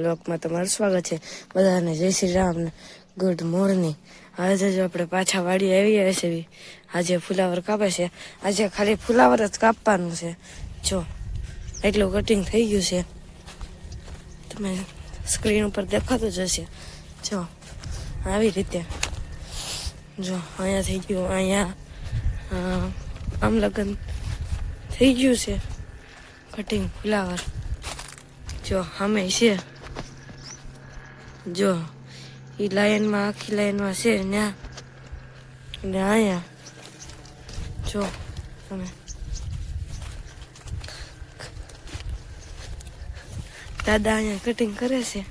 લોકમાં તમારું સ્વાગત છે. બધાને જય શ્રી રામ ને ગુડ મોર્નિંગ. આજે જો આપણે પાછા વાડી આવી ગયા છે. આજે ફુલાવર કાપે છે. આજે ખાલી ફુલાવર જ કાપવાનું છે. જો એટલું કટિંગ થઈ ગયું છે. તમે સ્ક્રીન ઉપર દેખાતું જ હશે. જો આવી રીતે જો અહીંયા થઈ ગયું, અહીંયા આમ લગન થઈ ગયું છે કટિંગ ફુલાવર. જો સામે છે, જો એ લાઈનમાં આખી લાઈનમાં છે ત્યાં ને અહીંયા જો તમે દાદા અહીંયા કટિંગ કરે છે.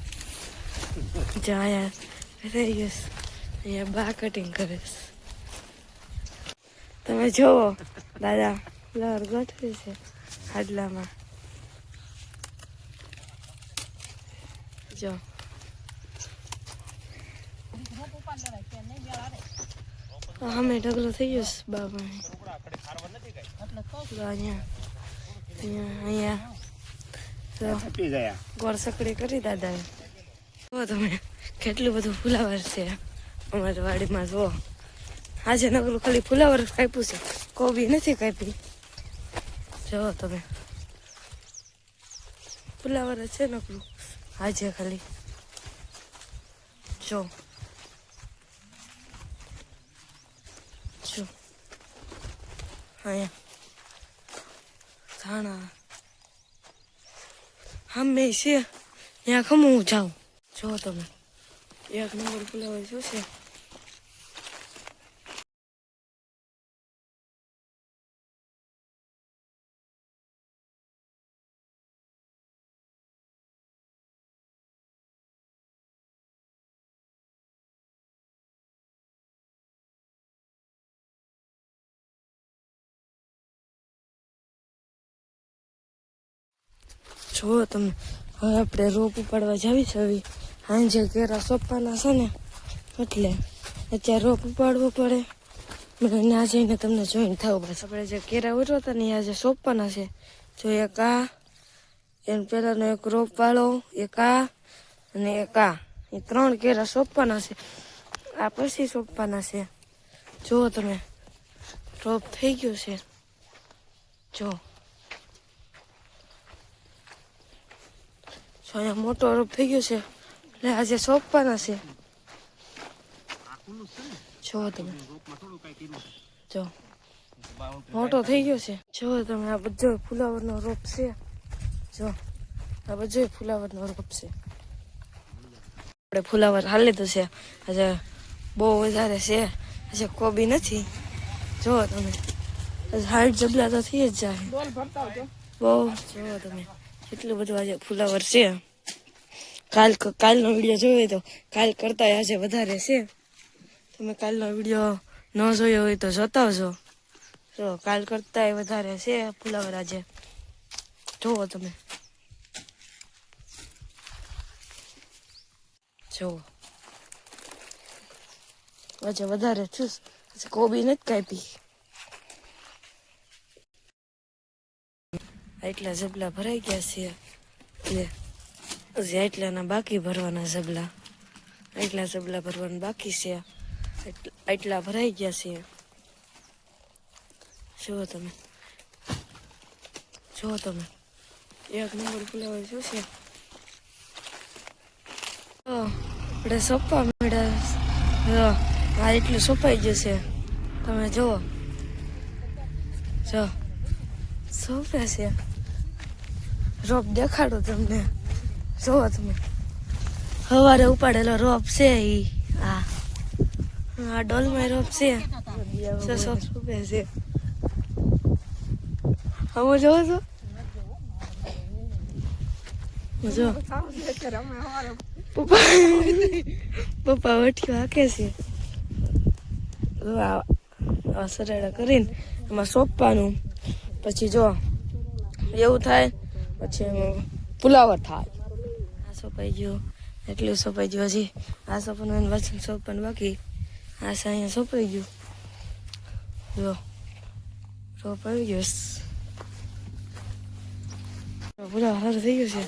જો અહીંયા રહી ગયું, અહીંયા બા કટિંગ કરે છે. તમે જોવો દાદા ફ્લાવર ગોઠવે છે હાડલામાં. જો અમે ઢગલો થઈ ગયો બાબા. અહીંયા ગોળ સકડી કરી દાદા. જો તમે કેટલું બધું ફુલાવર છે અમારી વાડીમાં. જો આજે નકરું ખાલી ફુલાવર કાપ્યું છે, કોબી નથી કાપી. જો તમે ફુલાવર છે નકરું આજે ખાલી. જો જો અહીંયા ધાણા અમે છે ત્યાં ખમું જાઉં. જો તમે એક નંબર ફુલાવર જોશે. જો તમે હવે આપણે રોપ ઉપાડવા જાવી છે. હવે સાંજે કેરા સોંપવાના છે ને, એટલે અત્યારે રોપ ઉપાડવો પડે. મને ત્યાં જઈને તમને જોઈને થવું બસ. આપણે જે કેરા ઉઠવાતા ને આજે સોંપવાના છે. જો એક આ એને પહેલાંનો એક રોપ વાળો, એક આ અને એક આ, એ 3 કેરા સોંપવાના છે. આ પછી સોંપવાના છે. જો તમે રોપ થઈ ગયું છે. જો અહીંયા મોટો રોપ થઈ ગયો છે એટલે આજે સોંપવાના છે. જો તમે જો મોટો થઈ ગયો છે. જો તમે આ બધો ફુલાવરનો રોપ છે. જો આ બધો ફુલાવરનો રોપ છે. આપણે ફુલાવર હાલ લીધું છે. આજે બહુ વધારે છે. આજે કોબી નથી. જો તમે 60 જબલા તો થઈ જ જાય બહુ. જો તમે એટલું બધું આજે ફુલાવર છે. કાલનો વિડીયો જોયો તો કાલ કરતા આજે વધારે છે. તમે કાલનો વિડીયો ન જોયો હોય તો જોતા આવજો. જો કાલ કરતા વધારે છે ફુલાવર આજે. જુઓ તમે જુઓ આજે વધારે છું. કોબી નથી કાપી. એટલા જબલા ભરાઈ ગયા છે એટલે હજી એટલાના બાકી ભરવાના જબલા. એટલા જબલા ભરવાના બાકી છે. એટલા ભરાઈ ગયા છે. જુઓ તમે જુઓ તમે એક નંબર ફુલાવર જોશે. આપણે સોંપવા મળ્યા. આ એટલું સોંપાઈ જશે. તમે જુઓ જો સોંપે છે. રોપ દેખાડો તમને. જોવો તમે સવારે ઉપાડેલો રોપ છે. આ ડોલમાં રોપ છે. સોંપે છે. હવે જોવો છો જો પપ્પા વઠ્યો હાકે છે. સરેડા કરીને એમાં સોંપવાનું. પછી જો એવું થાય પછી એમાં ફુલાવર થાય. આ સોંપાઈ ગયો, એટલું સોંપાઈ ગયું. હજી આ સોંપવાનું વચન સોંપવાનું બાકી. આ અહીંયા સોંપાઈ ગયું. જો રોપ આવી ગયો. ફુલાવર સારું થઈ ગયું છે.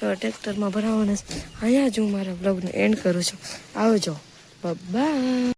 જો ટ્રેક્ટરમાં ભરાવાના છે. અહીંયા જ હું મારા બ્લોગને એન્ડ કરું છું. આવજો, બાય.